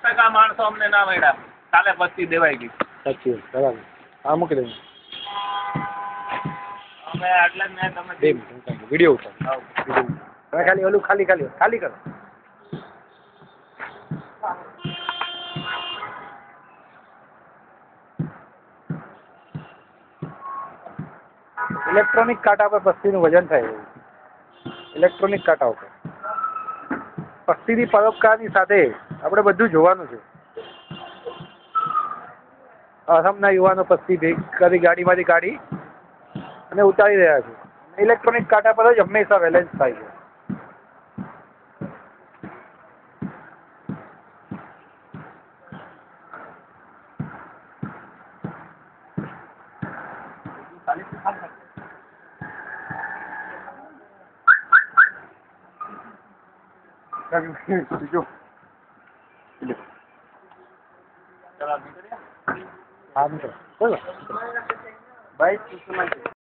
10% માણસો અમને ના મળ્યા. કાલે પસ્તી દેવાઈ ગઈ. સાચી વાત, બરાબર. હા, મૂકી દઉં. અમે એટલે જ મેં તમે વિડીયો ઉતાર. હવે ખાલી ઓલું ખાલી કરો. ઇલેક્ટ્રોનિક કાંટા પર પસ્તીનું વજન થાય એવું. ઇલેક્ટ્રોનિક કાંટા ઉપર પસ્તીની પરોપકારની સાથે આપણે બધું જોવાનું છે. અસમના યુવાનો પસ્તી ભેગ કરી ગાડીમાંથી કાઢી અને ઉતારી રહ્યા છે. ઇલેક્ટ્રોનિક કાંટા પર જ હંમેશા બેલેન્સ થાય છે. જો હા મિત્રો બોલો ભાઈ.